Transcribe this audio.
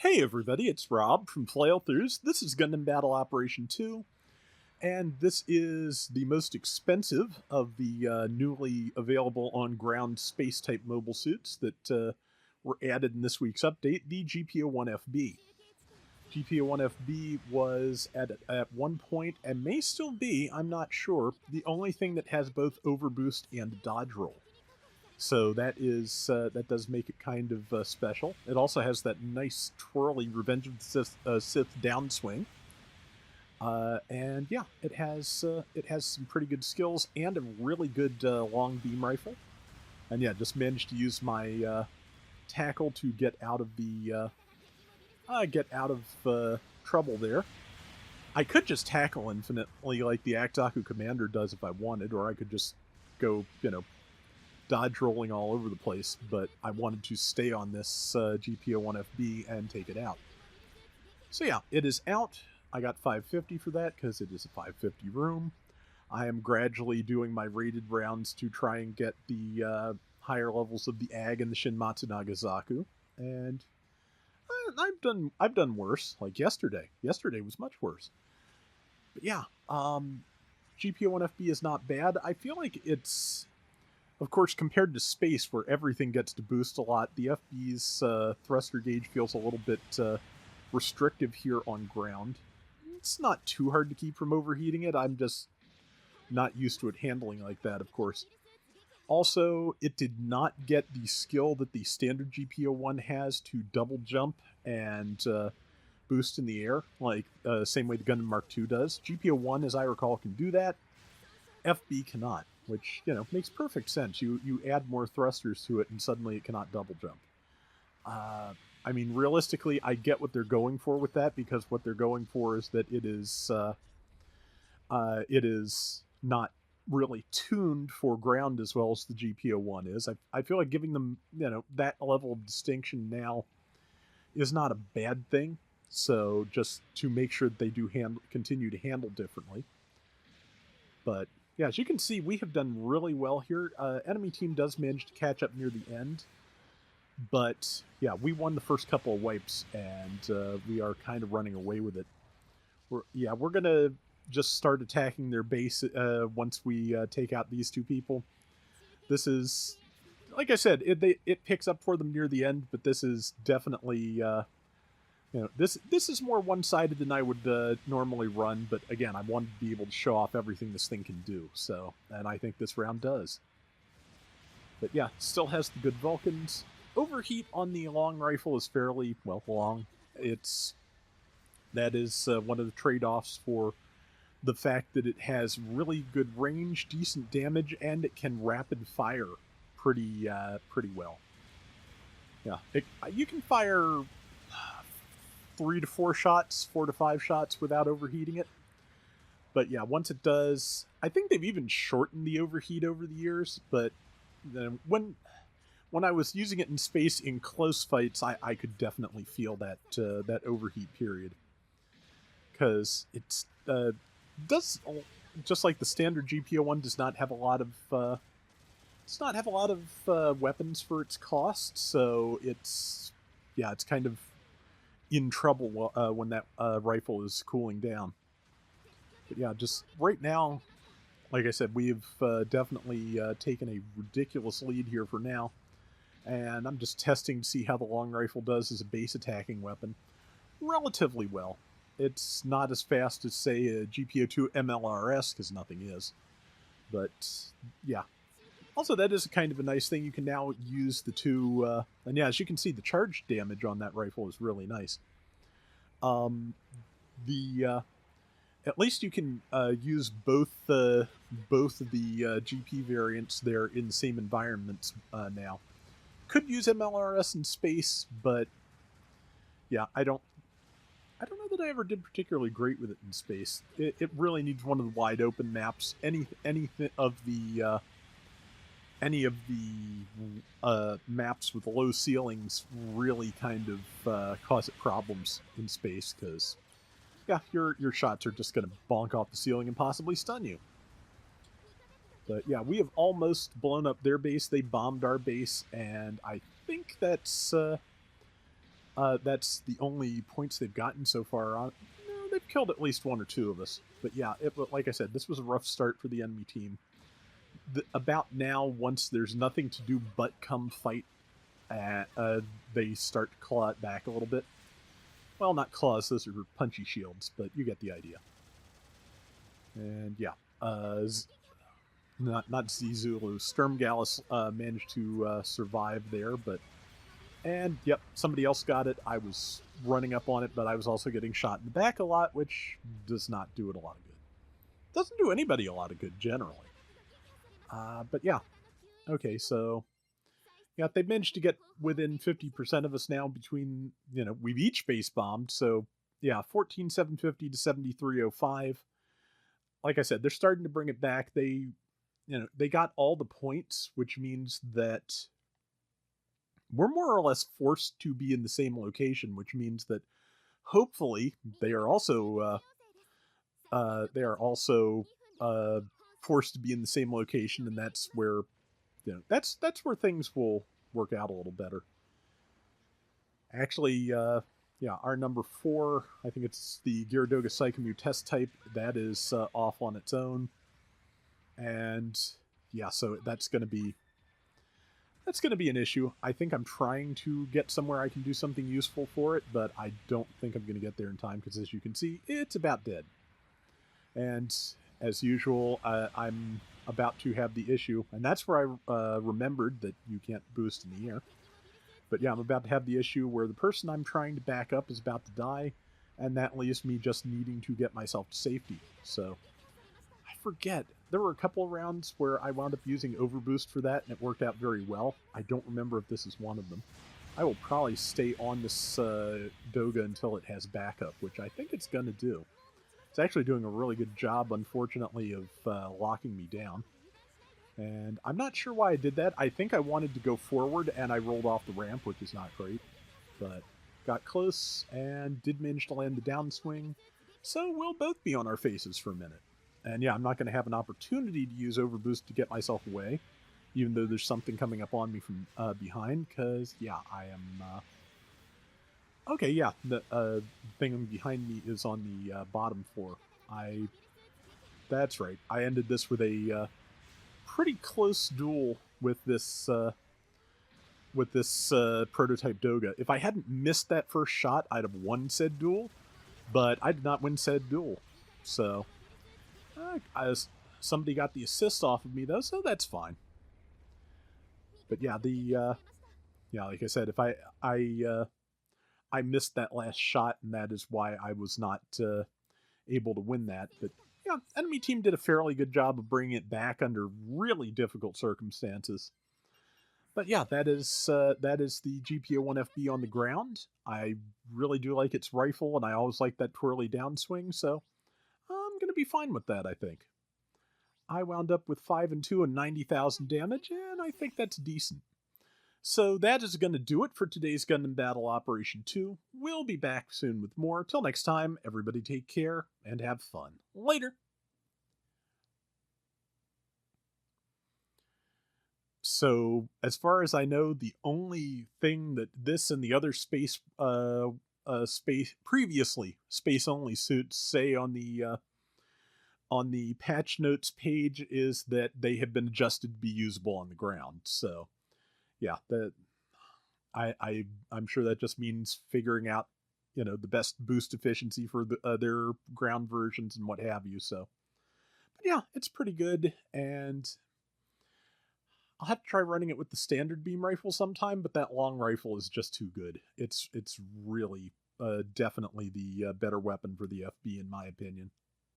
Hey everybody, it's Rob from Flailthroughs. This is Gundam Battle Operation 2, and this is the most expensive of the newly available on-ground space-type mobile suits that were added in this week's update, the GP01Fb. GP01Fb was at one point, and may still be, I'm not sure, the only thing that has both overboost and dodge roll. So that does make it kind of special. It also has that nice twirly Revenge of the Sith downswing, and yeah, it has some pretty good skills and a really good long beam rifle. And yeah, just managed to use my tackle to get out of the trouble there. I could just tackle infinitely like the Aktaku Commander does if I wanted, or I could just go, dodge rolling all over the place, but I wanted to stay on this GP01Fb and take it out. So yeah, it is out. I got 550 for that because it is a 550 room. I am gradually doing my rated rounds to try and get the higher levels of the AG and the Shin Matsunaga Zaku, and I've done worse. Like yesterday. Yesterday was much worse. But yeah, GP01Fb is not bad. I feel like it's, of course, compared to space, where everything gets to boost a lot, the FB's thruster gauge feels a little bit restrictive here on ground. It's not too hard to keep from overheating it. I'm just not used to it handling like that, of course. Also, it did not get the skill that the standard GP01 has to double jump and boost in the air, like same way the Gundam Mark II does. GP01, as I recall, can do that. FB cannot, which, makes perfect sense. You add more thrusters to it, and suddenly it cannot double jump. I mean, realistically, I get what they're going for with that, because what they're going for is that it is not really tuned for ground as well as the GP01 is. I feel like giving them, that level of distinction now is not a bad thing. So just to make sure that they do continue to handle differently. But yeah, as you can see, we have done really well here. Enemy team does manage to catch up near the end. But yeah, we won the first couple of wipes, and we are kind of running away with it. We're going to just start attacking their base once we take out these two people. This is, like I said, it picks up for them near the end, but this is definitely... this is more one-sided than I would normally run, but again, I wanted to be able to show off everything this thing can do, and I think this round does. But yeah, still has the good Vulcans. Overheat on the long rifle is fairly, long. That is one of the trade-offs for the fact that it has really good range, decent damage, and it can rapid fire pretty well. Yeah, you can fire 3 to 4 shots, 4 to 5 shots without overheating it. But yeah, once it does, I think they've even shortened the overheat over the years. But then when I was using it in space in close fights, I could definitely feel that that overheat period, because it's does, just like the standard GP01 does not have a lot of weapons for its cost, so it's kind of in trouble when that rifle is cooling down. But yeah, just right now, like I said, we've definitely taken a ridiculous lead here for now, and I'm just testing to see how the long rifle does as a base attacking weapon. Relatively well. It's not as fast as, say, a GP02 MLRS, because nothing is. But yeah. Also, that is kind of a nice thing. You can now use the two... and yeah, as you can see, the charge damage on that rifle is really nice. At least you can use both of the GP variants there in the same environments now. Could use MLRS in space, but yeah, I don't know that I ever did particularly great with it in space. It really needs one of the wide open maps. Any of the maps with low ceilings really kind of cause it problems in space, because yeah, your shots are just going to bonk off the ceiling and possibly stun you. But yeah, we have almost blown up their base. They bombed our base, and I think that's That's the only points they've gotten so far. No, they've killed at least one or two of us. But yeah, like I said, this was a rough start for the enemy team. About now, once there's nothing to do but come fight, they start to claw it back a little bit. Well, not claws, those are punchy shields, but you get the idea. And yeah, not Zulu. Sturmgallus managed to survive there, but... And, yep, somebody else got it. I was running up on it, but I was also getting shot in the back a lot, which does not do it a lot of good. Doesn't do anybody a lot of good, generally. But yeah. Okay, so... Yeah, they've managed to get within 50% of us now between, we've each base bombed, so yeah, 14,750 to 7305. Like I said, they're starting to bring it back. They got all the points, which means that we're more or less forced to be in the same location, which means that hopefully they are also forced to be in the same location, and that's where that's where things will work out a little better. Actually, yeah, our number 4, I think it's the Gyaradoga Psychomu test type, that is off on its own. And yeah, so that's going to be an issue. I think I'm trying to get somewhere I can do something useful for it, but I don't think I'm going to get there in time because, as you can see, it's about dead. And as usual, I'm about to have the issue, and that's where I remembered that you can't boost in the air. But yeah, I'm about to have the issue where the person I'm trying to back up is about to die, and that leaves me just needing to get myself to safety. So, I forget. There were a couple of rounds where I wound up using Overboost for that, and it worked out very well. I don't remember if this is one of them. I will probably stay on this Doga until it has backup, which I think it's going to do. It's actually doing a really good job, unfortunately, of locking me down. And I'm not sure why I did that. I think I wanted to go forward, and I rolled off the ramp, which is not great. But got close, and did manage to land the downswing. So we'll both be on our faces for a minute. And yeah, I'm not going to have an opportunity to use Overboost to get myself away, even though there's something coming up on me from behind, because, yeah, I am... Okay, yeah, the thing behind me is on the bottom floor. That's right. I ended this with a pretty close duel with this prototype Doga. If I hadn't missed that first shot, I'd have won said duel, but I did not win said duel. So, somebody got the assist off of me, though, so that's fine. But yeah, yeah, like I said, if I missed that last shot, and that is why I was not able to win that. But yeah, enemy team did a fairly good job of bringing it back under really difficult circumstances. But yeah, that is the GP01Fb on the ground. I really do like its rifle, and I always like that twirly downswing, so I'm going to be fine with that, I think. I wound up with 5 and 2 and 90,000 damage, and I think that's decent. So that is going to do it for today's Gundam Battle Operation 2. We'll be back soon with more. Till next time, everybody take care and have fun. Later! So, as far as I know, the only thing that this and the other previously space-only suits say on the patch notes page is that they have been adjusted to be usable on the ground. So, yeah, I'm sure that just means figuring out, the best boost efficiency for their ground versions and what have you. So, but yeah, it's pretty good, and I'll have to try running it with the standard beam rifle sometime. But that long rifle is just too good. It's really definitely the better weapon for the FB in my opinion.